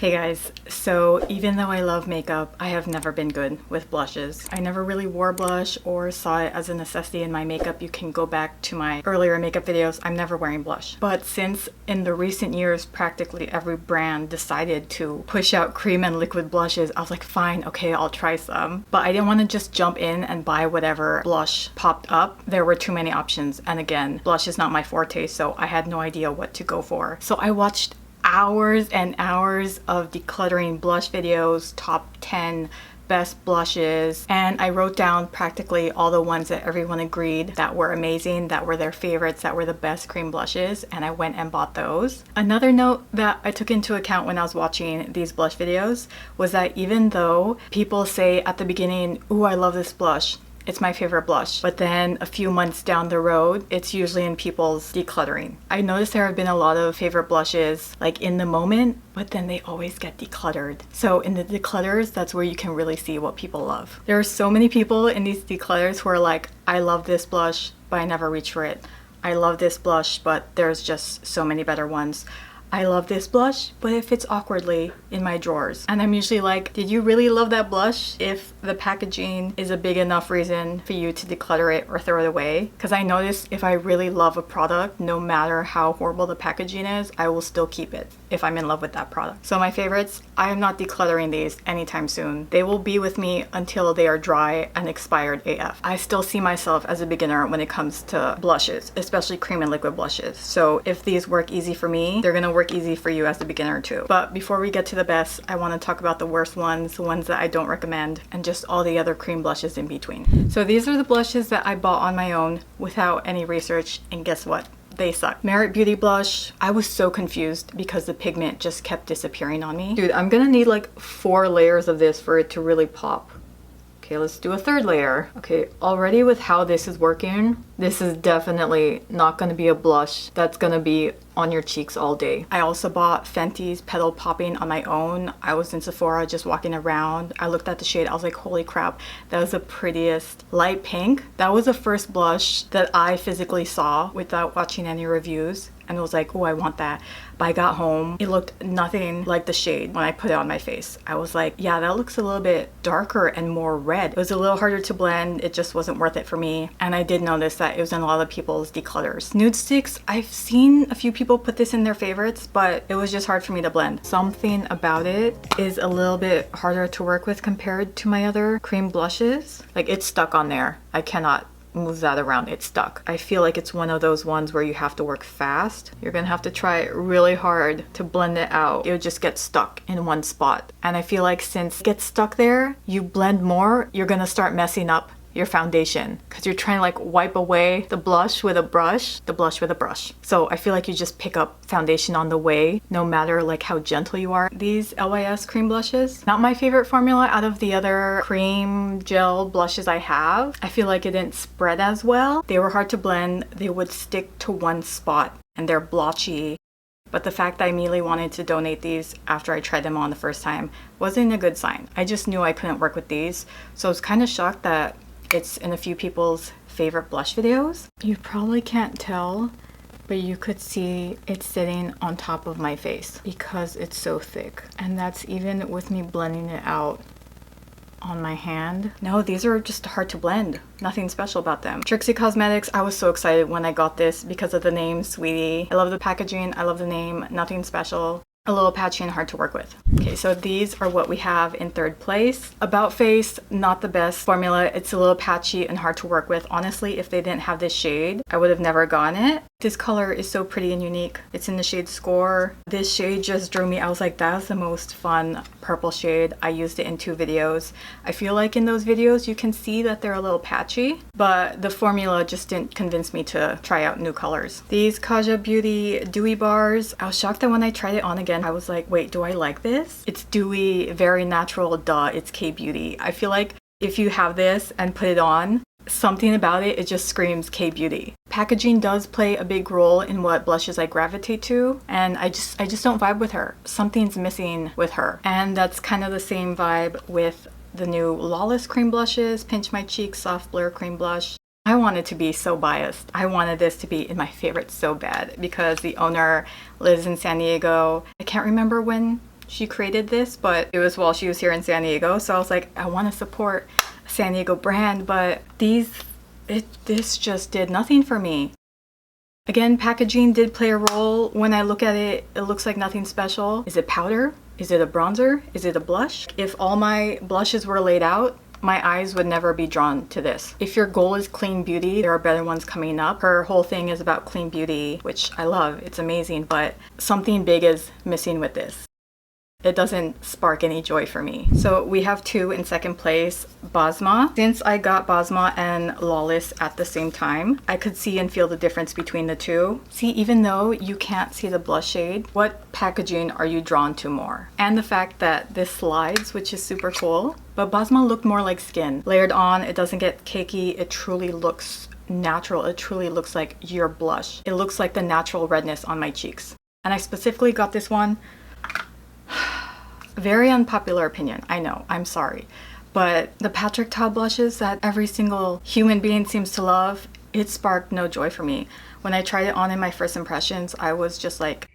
Hey guys, so even though I love makeup, I have never been good with blushes. I never really wore blush or saw it as a necessity in my makeup. You can go back to my earlier makeup videos. I'm never wearing blush. But since in the recent years, practically every brand decided to push out cream and liquid blushes, I was like, fine, okay, I'll try some. But I didn't want to just jump in and buy whatever blush popped up. There were too many options. And again, blush is not my forte, so I had no idea what to go for. So I watched hours and hours of decluttering blush videos, top 10 best blushes, and I wrote down practically all the ones that everyone agreed that were amazing, that were their favorites, that were the best cream blushes, and I went and bought those. Another note that I took into account when I was watching these blush videos was that even though people say at the beginning, ooh, I love this blush, it's my favorite blush, but then a few months down the road, it's usually in people's decluttering. I noticed there have been a lot of favorite blushes like in the moment, but then they always get decluttered. So in the declutters, that's where you can really see what people love. There are so many people in these declutters who are like, I love this blush, but I never reach for it. I love this blush, but there's just so many better ones. I love this blush, but it fits awkwardly in my drawers. And I'm usually like, did you really love that blush if the packaging is a big enough reason for you to declutter it or throw it away? Because I notice if I really love a product, no matter how horrible the packaging is, I will still keep it if I'm in love with that product. So my favorites, I am not decluttering these anytime soon. They will be with me until they are dry and expired AF. I still see myself as a beginner when it comes to blushes, especially cream and liquid blushes. So if these work easy for me, they're gonna work easy for you as a beginner too. But before we get to the best, I want to talk about the worst ones, the ones that I don't recommend, and just all the other cream blushes in between. So these are the blushes that I bought on my own without any research, and guess what? They suck. Merit Beauty blush, I was so confused because the pigment just kept disappearing on me. Dude, I'm gonna need like 4 layers of this for it to really pop. Okay, let's do a 3rd layer. Okay, already with how this is working, this is definitely not gonna be a blush that's gonna be on your cheeks all day. I also bought Fenty's Petal Poppin on my own. I was in Sephora just walking around. I looked at the shade. I was like, holy crap, that was the prettiest light pink. That was the first blush that I physically saw without watching any reviews. And I was like, oh, I want that. But I got home, it looked nothing like the shade when I put it on my face. I was like, yeah, that looks a little bit darker and more red. It was a little harder to blend. It just wasn't worth it for me. And I did notice that it was in a lot of people's declutters. Nudestix, I've seen a few people put this in their favorites, but it was just hard for me to blend. Something about it is a little bit harder to work with compared to my other cream blushes. Like, it's stuck on there. I cannot move that around. It's stuck. I feel like it's one of those ones where you have to work fast. You're gonna have to try really hard to blend it out. It'll just get stuck in one spot. And I feel like since it gets stuck there, you blend more, you're gonna start messing up your foundation because you're trying to like wipe away the blush with a brush, the blush with a brush. So I feel like you just pick up foundation on the way, no matter like how gentle you are. These LYS cream blushes, not my favorite formula out of the other cream gel blushes I have. I feel like it didn't spread as well. They were hard to blend. They would stick to one spot and they're blotchy. But the fact that I immediately wanted to donate these after I tried them on the first time wasn't a good sign. I just knew I couldn't work with these. So I was kind of shocked that it's in a few people's favorite blush videos. You probably can't tell, but you could see it sitting on top of my face because it's so thick. And that's even with me blending it out on my hand. No, these are just hard to blend. Nothing special about them. Trixie Cosmetics, I was so excited when I got this because of the name, Sweetie. I love the packaging, I love the name, nothing special. A little patchy and hard to work with. Okay, so these are what we have in 3rd place. About Face, not the best formula. It's a little patchy and hard to work with. Honestly, if they didn't have this shade, I would have never gotten it. This color is so pretty and unique. It's in the shade Score. This shade just drew me. I was like, that's the most fun purple shade. I used it in 2 videos. I feel like in those videos, you can see that they're a little patchy, but the formula just didn't convince me to try out new colors. These Kaja Beauty Dewy bars, I was shocked that when I tried it on again, I was like, wait, do I like this? It's dewy, very natural, duh, it's K-Beauty. I feel like if you have this and put it on, something about it, it just screams K-Beauty. Packaging does play a big role in what blushes I gravitate to, and I just don't vibe with her. Something's missing with her. And that's kind of the same vibe with the new Lawless cream blushes, Pinch My Cheek Soft Blur cream blush. I wanted to be so biased. I wanted this to be in my favorites so bad because the owner lives in San Diego. I can't remember when she created this, but it was while she was here in San Diego. So I was like, I want to support a San Diego brand, but this just did nothing for me. Again, packaging did play a role. When I look at it, it looks like nothing special. Is it powder? Is it a bronzer? Is it a blush? If all my blushes were laid out, my eyes would never be drawn to this. If your goal is clean beauty, there are better ones coming up. Her whole thing is about clean beauty, which I love. It's amazing, but something big is missing with this. It doesn't spark any joy for me. So we have two in second place, Basma. Since I got Basma and Lawless at the same time, I could see and feel the difference between the two. See, even though you can't see the blush shade, what packaging are you drawn to more? And the fact that this slides, which is super cool. But Basma looked more like skin. Layered on, it doesn't get cakey. It truly looks natural. It truly looks like your blush. It looks like the natural redness on my cheeks. And I specifically got this one. Very unpopular opinion, I know, I'm sorry. But the Patrick Ta blushes that every single human being seems to love, it sparked no joy for me. When I tried it on in my first impressions, I was just like,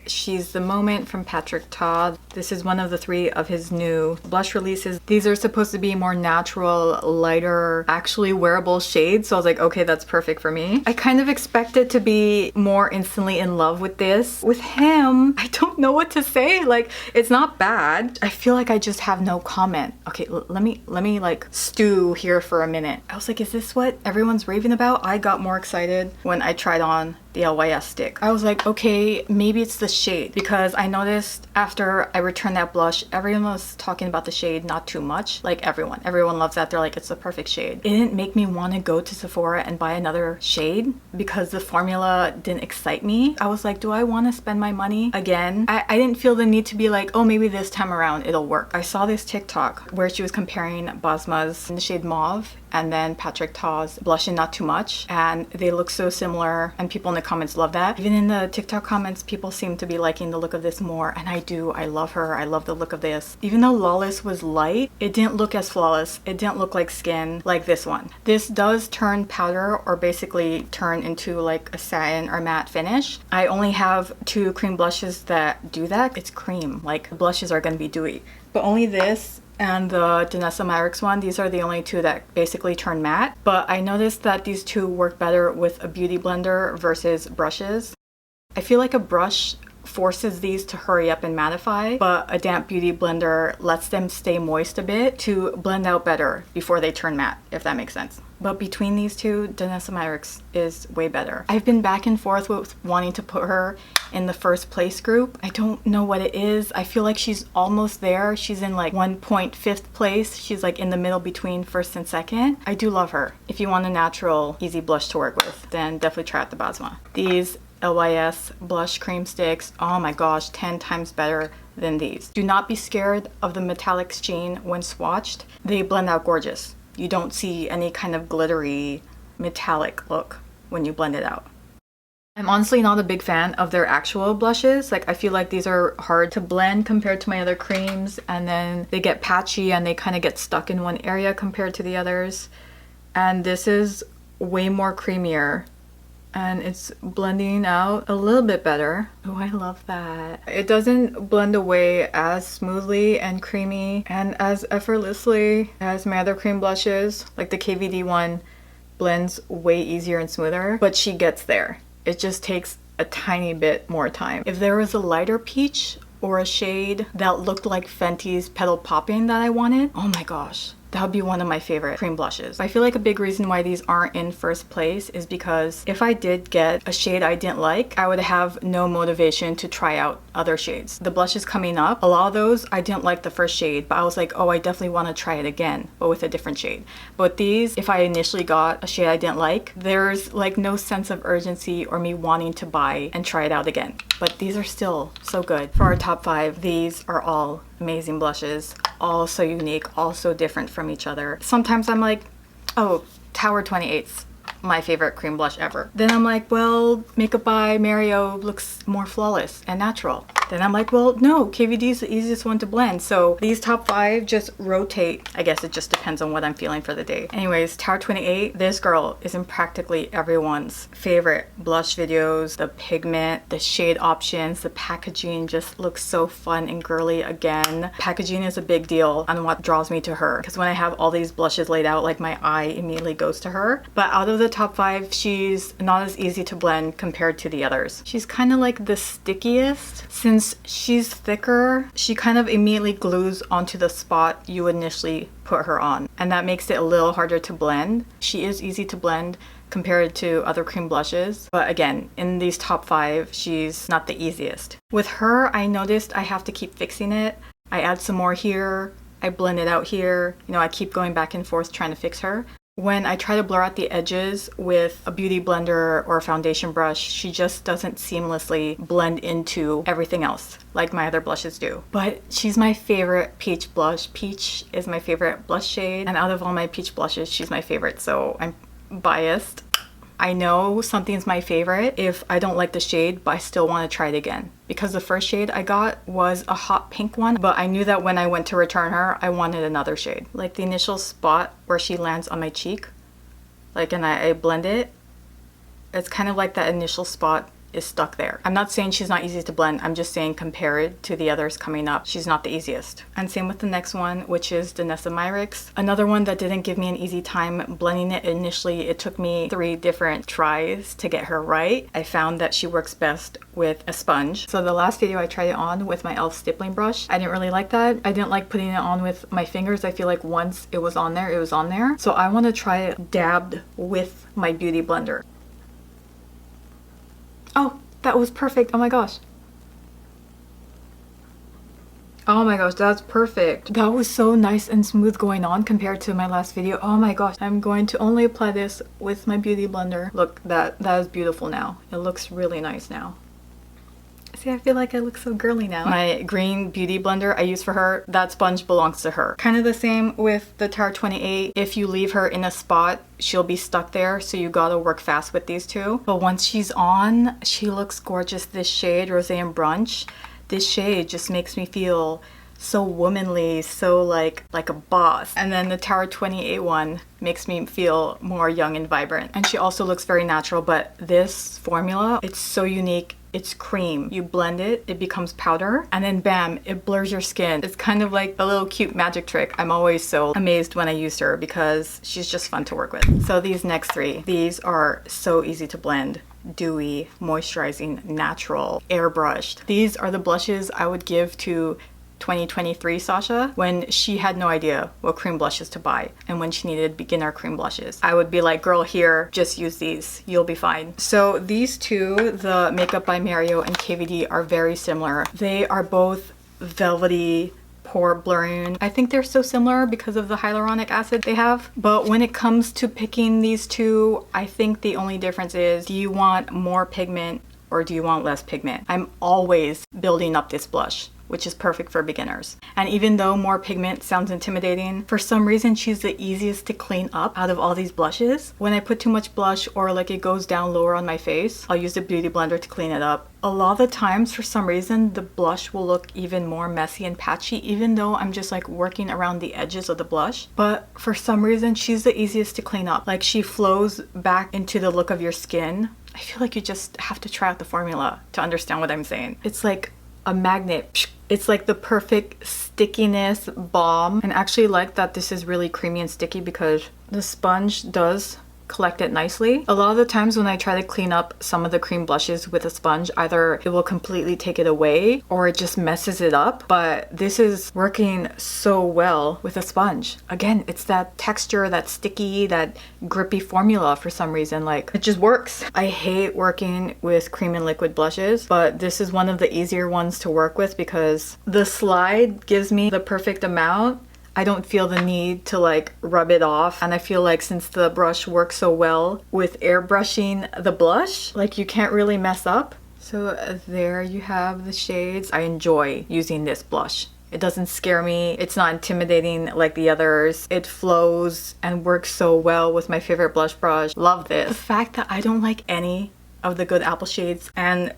She's the Moment from Patrick Ta. This is one of the 3 of his new blush releases. These are supposed to be more natural, lighter, actually wearable shades. So I was like, okay, that's perfect for me. I kind of expected to be more instantly in love with this. With him, I don't know what to say. Like, it's not bad. I feel like I just have no comment. Okay, let me like stew here for a minute. I was like, is this what everyone's raving about? I got more excited when I tried on the LYS stick. I was like, okay, maybe it's the shade, because I noticed after I returned that blush, everyone was talking about the shade not too much. Like everyone loves that. They're like, it's the perfect shade. It didn't make me want to go to Sephora and buy another shade because the formula didn't excite me. I was like, do I want to spend my money again? I didn't feel the need to be like, oh, maybe this time around it'll work. I saw this TikTok where she was comparing Basma's in the shade Mauve and then Patrick Ta's blush in Not Too Much, and they look so similar, and people in the comments love that. Even in the TikTok comments, people seem to be liking the look of this more, and I do. I love her. I love the look of this. Even though Lawless was light, it didn't look as flawless. It didn't look like skin like this one. This does turn powder, or basically turn into like a satin or matte finish. I only have 2 cream blushes that do that. It's cream. Like, the blushes are gonna be dewy, but only this and the Danessa Myricks one, these are the only 2 that basically turn matte. But I noticed that these 2 work better with a beauty blender versus brushes. I feel like a brush forces these to hurry up and mattify, but a damp beauty blender lets them stay moist a bit to blend out better before they turn matte, if that makes sense. But between these 2, Danessa Myricks is way better. I've been back and forth with wanting to put her in the first place group. I don't know what it is. I feel like she's almost there. She's in like 1.5th place. She's like in the middle between first and second. I do love her. If you want a natural, easy blush to work with, then definitely try out the Basma. These LYS blush cream sticks, oh my gosh, 10 times better than these. Do not be scared of the metallic sheen when swatched. They blend out gorgeous. You don't see any kind of glittery metallic look when you blend it out. I'm honestly not a big fan of their actual blushes. Like, I feel like these are hard to blend compared to my other creams, and then they get patchy and they kind of get stuck in one area compared to the others. And this is way more creamier, and it's blending out a little bit better. Oh, I love that. It doesn't blend away as smoothly and creamy and as effortlessly as my other cream blushes. Like the KVD one blends way easier and smoother, but she gets there. It just takes a tiny bit more time. If there was a lighter peach or a shade that looked like Fenty's Petal Poppin that I wanted, oh my gosh, that would be one of my favorite cream blushes. I feel like a big reason why these aren't in first place is because if I did get a shade I didn't like, I would have no motivation to try out other shades. The blushes coming up, a lot of those, I didn't like the first shade, but I was like, oh, I definitely want to try it again, but with a different shade. But these, if I initially got a shade I didn't like, there's like no sense of urgency or me wanting to buy and try it out again. But these are still so good. For our top 5, these are all amazing blushes, all so unique, all so different from each other. Sometimes I'm like, oh, Tower 28's my favorite cream blush ever. Then I'm like, well, Makeup by Mario looks more flawless and natural. Then I'm like, well, no, KVD is the easiest one to blend. So these top 5 just rotate. I guess it just depends on what I'm feeling for the day. Anyways, Tower 28, this girl is in practically everyone's favorite blush videos. The pigment, the shade options, the packaging just looks so fun and girly again. Packaging is a big deal on what draws me to her, because when I have all these blushes laid out, like my eye immediately goes to her. But out of the top 5, she's not as easy to blend compared to the others. She's kind of like the stickiest. Since she's thicker, she kind of immediately glues onto the spot you initially put her on, and that makes it a little harder to blend. She is easy to blend compared to other cream blushes, but again, in these top 5, she's not the easiest. With her, I noticed I have to keep fixing it. I add some more here, I blend it out here, you know, I keep going back and forth trying to fix her. When I try to blur out the edges with a beauty blender or a foundation brush, she just doesn't seamlessly blend into everything else like my other blushes do. But she's my favorite peach blush. Peach is my favorite blush shade, and out of all my peach blushes, she's my favorite, so I'm biased. I know something's my favorite if I don't like the shade, but I still want to try it again. Because the first shade I got was a hot pink one, but I knew that when I went to return her, I wanted another shade. Like the initial spot where she lands on my cheek, like, and I blend it, it's kind of like that initial spot is stuck there. I'm not saying she's not easy to blend, I'm just saying compared to the others coming up, she's not the easiest. And same with the next one, which is Danessa Myricks. Another one that didn't give me an easy time blending it initially. It took me 3 different tries to get her right. I found that she works best with a sponge. So the last video I tried it on with my e.l.f. stippling brush. I didn't really like that. I didn't like putting it on with my fingers. I feel like once it was on there, it was on there. So I want to try it dabbed with my beauty blender. Oh, that was perfect. Oh my gosh. Oh my gosh, that's perfect. That was so nice and smooth going on compared to my last video. Oh my gosh, I'm going to only apply this with my beauty blender. Look, that is beautiful now. It looks really nice now. See, I feel like I look so girly now. My green beauty blender I use for her, that sponge belongs to her. Kind of the same with the Tower 28. If you leave her in a spot, she'll be stuck there, so you gotta work fast with these two. But once she's on, she looks gorgeous. This shade, Rosé and Brunch, this shade just makes me feel so womanly, so like a boss. And then the Tower 28 one makes me feel more young and vibrant. And she also looks very natural, but this formula, it's so unique. It's cream. You blend it, it becomes powder, and then bam, it blurs your skin. It's kind of like a little cute magic trick. I'm always so amazed when I use her because she's just fun to work with. So these next 3, these are so easy to blend. Dewy, moisturizing, natural, airbrushed. These are the blushes I would give to 2023 Sasha when she had no idea what cream blushes to buy and when she needed beginner cream blushes. I would be like, girl, here, just use these, you'll be fine. So these two, the Makeup by Mario and KVD, are very similar. They are both velvety, pore blurring. I think they're so similar because of the hyaluronic acid they have. But when it comes to picking these two, I think the only difference is, do you want more pigment or do you want less pigment? I'm always building up this blush, which is perfect for beginners. And even though more pigment sounds intimidating, for some reason she's the easiest to clean up out of all these blushes. When I put too much blush or like it goes down lower on my face, I'll use the beauty blender to clean it up. A lot of the times, for some reason, the blush will look even more messy and patchy, even though I'm just like working around the edges of the blush. But for some reason, she's the easiest to clean up. Like, she flows back into the look of your skin. I feel like you just have to try out the formula to understand what I'm saying. It's like a magnet. It's like the perfect stickiness balm. And I actually like that this is really creamy and sticky because the sponge does collect it nicely. A lot of the times when I try to clean up some of the cream blushes with a sponge, either it will completely take it away or it just messes it up. But this is working so well with a sponge. Again, it's that texture, that sticky, that grippy formula for some reason. Like, it just works. I hate working with cream and liquid blushes, but this is one of the easier ones to work with because the slide gives me the perfect amount. I don't feel the need to like rub it off, and I feel like since the brush works so well with airbrushing the blush, like you can't really mess up. So there you have the shades. I enjoy using this blush. It doesn't scare me. It's not intimidating like the others. It flows and works so well with my favorite blush brush. Love this. The fact that I don't like any of the good apple shades and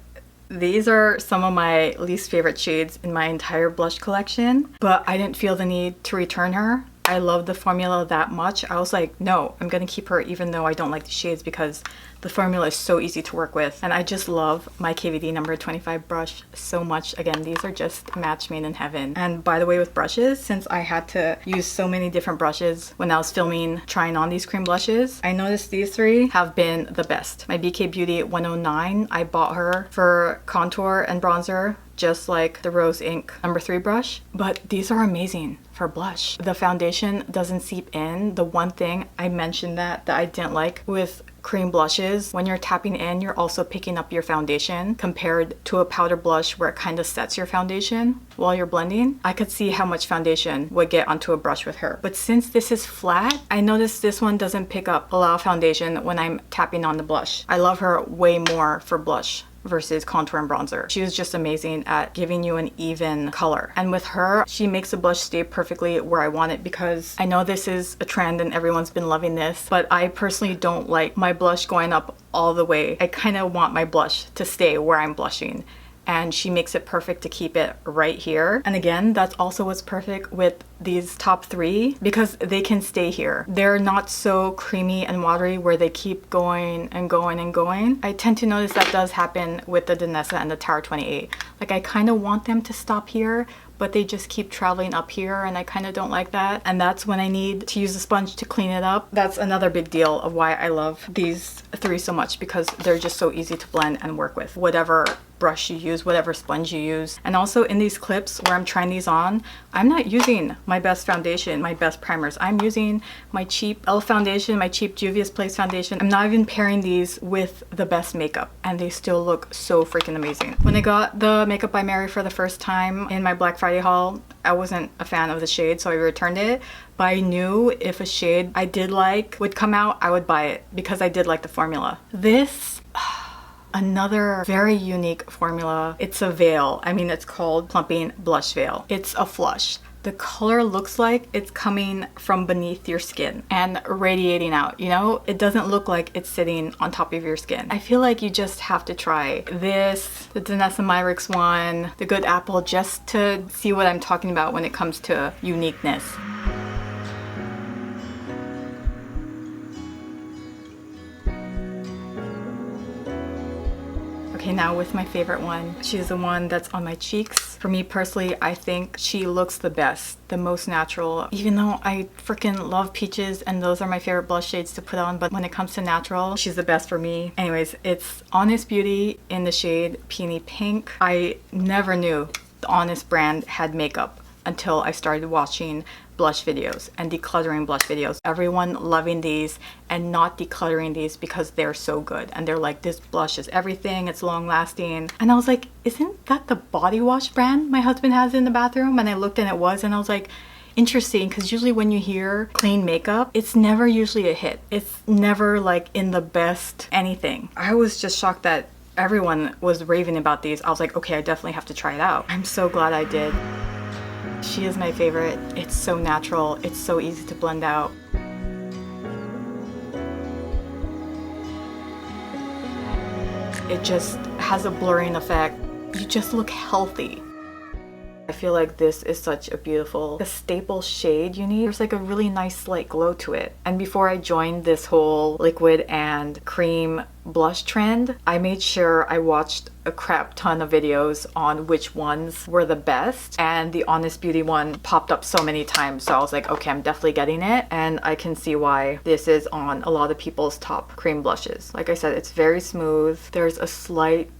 These are some of my least favorite shades in my entire blush collection, but I didn't feel the need to return her. I love the formula that much. I was like, no, I'm gonna keep her even though I don't like the shades because the formula is so easy to work with. And I just love my KVD number 25 brush so much. Again, these are just match made in heaven. And by the way, with brushes, since I had to use so many different brushes when I was filming trying on these cream blushes, I noticed these three have been the best. My BK Beauty 109, I bought her for contour and bronzer, just like the Rose Ink number 3 brush, but these are amazing for blush. The foundation doesn't seep in. The one thing I mentioned that I didn't like with cream blushes, when you're tapping in, you're also picking up your foundation compared to a powder blush where it kind of sets your foundation while you're blending. I could see how much foundation would get onto a brush with her. But since this is flat, I noticed this one doesn't pick up a lot of foundation when I'm tapping on the blush. I love her way more for blush versus contour and bronzer. She was just amazing at giving you an even color. And with her, she makes the blush stay perfectly where I want it, because I know this is a trend and everyone's been loving this, but I personally don't like my blush going up all the way. I kind of want my blush to stay where I'm blushing. And she makes it perfect to keep it right here. And again, that's also what's perfect with these top 3, because they can stay here. They're not so creamy and watery where they keep going and going and going. I tend to notice that does happen with the Danessa and the Tower 28. Like, I kind of want them to stop here, but they just keep traveling up here, and I kind of don't like that. And that's when I need to use a sponge to clean it up. That's another big deal of why I love these 3 so much, because they're just so easy to blend and work with, whatever brush you use, whatever sponge you use. And also in these clips where I'm trying these on, I'm not using my best foundation, my best primers. I'm using my cheap e.l.f. foundation, my cheap Juvia's Place foundation. I'm not even pairing these with the best makeup, and they still look so freaking amazing. When I got the Makeup by Mary for the first time in my Black Friday haul, I wasn't a fan of the shade, so I returned it. But I knew if a shade I did like would come out, I would buy it because I did like the formula. This, another very unique formula. It's a veil. I mean, it's called Plumping Blush Veil. It's a flush. The color looks like it's coming from beneath your skin and radiating out, you know? It doesn't look like it's sitting on top of your skin. I feel like you just have to try this, the Danessa Myricks one, the Good Apple, just to see what I'm talking about when it comes to uniqueness. Okay, now with my favorite one. She's the one that's on my cheeks. For me personally, I think she looks the best, the most natural. Even though I freaking love peaches and those are my favorite blush shades to put on, but when it comes to natural, she's the best for me. Anyways, it's Honest Beauty in the shade Peony Pink. I never knew the Honest brand had makeup until I started watching blush videos and decluttering blush videos. Everyone loving these and not decluttering these because they're so good, and they're like, this blush is everything, it's long lasting. And I was like, isn't that the body wash brand my husband has in the bathroom? And I looked and it was, and I was like, interesting, because usually when you hear clean makeup, it's never usually a hit. It's never like in the best anything. I was just shocked that everyone was raving about these. I was like, okay, I definitely have to try it out. I'm so glad I did. She is my favorite. It's so natural. It's so easy to blend out. It just has a blurring effect. You just look healthy. I feel like this is such a beautiful, a staple shade you need. There's like a really nice slight glow to it. And before I joined this whole liquid and cream blush trend, I made sure I watched a crap ton of videos on which ones were the best, and the Honest Beauty one popped up so many times, so I was like, okay, I'm definitely getting it. And I can see why this is on a lot of people's top cream blushes. Like I said, it's very smooth. There's a slight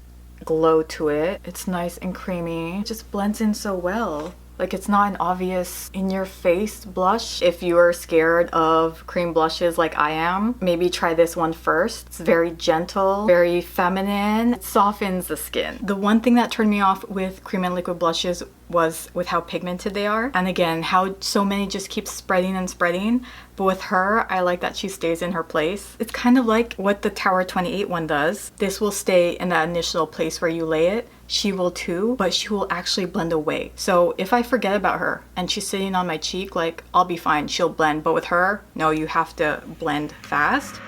glow to it. It's nice and creamy. It just blends in so well. Like, it's not an obvious in-your-face blush. If you are scared of cream blushes like I am, maybe try this one first. It's very gentle, very feminine. It softens the skin. The one thing that turned me off with cream and liquid blushes was with how pigmented they are. And again, how so many just keep spreading and spreading. But with her, I like that she stays in her place. It's kind of like what the Tower 28 one does. This will stay in that initial place where you lay it. She will too, but she will actually blend away. So if I forget about her and she's sitting on my cheek, like, I'll be fine, she'll blend. But with her, no, you have to blend fast.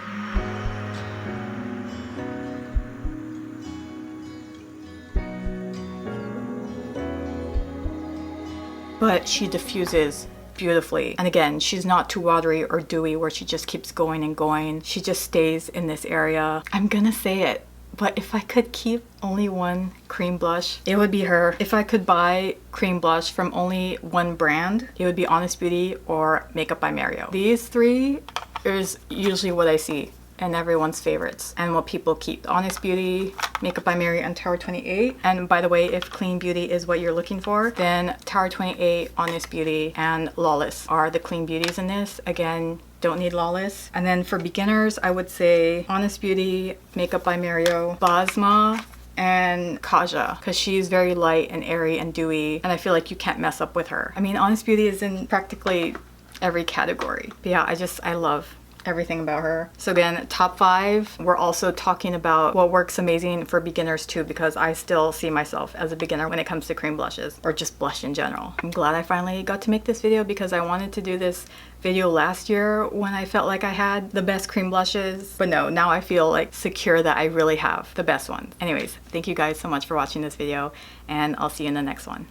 but she diffuses beautifully. And again, she's not too watery or dewy where she just keeps going and going. She just stays in this area. I'm gonna say it, but if I could keep only one cream blush, it would be her. If I could buy cream blush from only one brand, it would be Honest Beauty or Makeup by Mario. These three is usually what I see and everyone's favorites and what people keep. Honest Beauty, Makeup by Mary, and Tower 28. And by the way, if clean beauty is what you're looking for, then Tower 28, Honest Beauty, and Lawless are the clean beauties in this. Again, don't need Lawless. And then for beginners, I would say Honest Beauty, Makeup by Mario, Basma, and Kaja, because she's very light and airy and dewy, and I feel like you can't mess up with her. I mean, Honest Beauty is in practically every category. But yeah, I love everything about her. So again, top 5. We're also talking about what works amazing for beginners too, because I still see myself as a beginner when it comes to cream blushes or just blush in general. I'm glad I finally got to make this video because I wanted to do this video last year when I felt like I had the best cream blushes, but no, now I feel like secure that I really have the best ones. Anyways, thank you guys so much for watching this video, and I'll see you in the next one.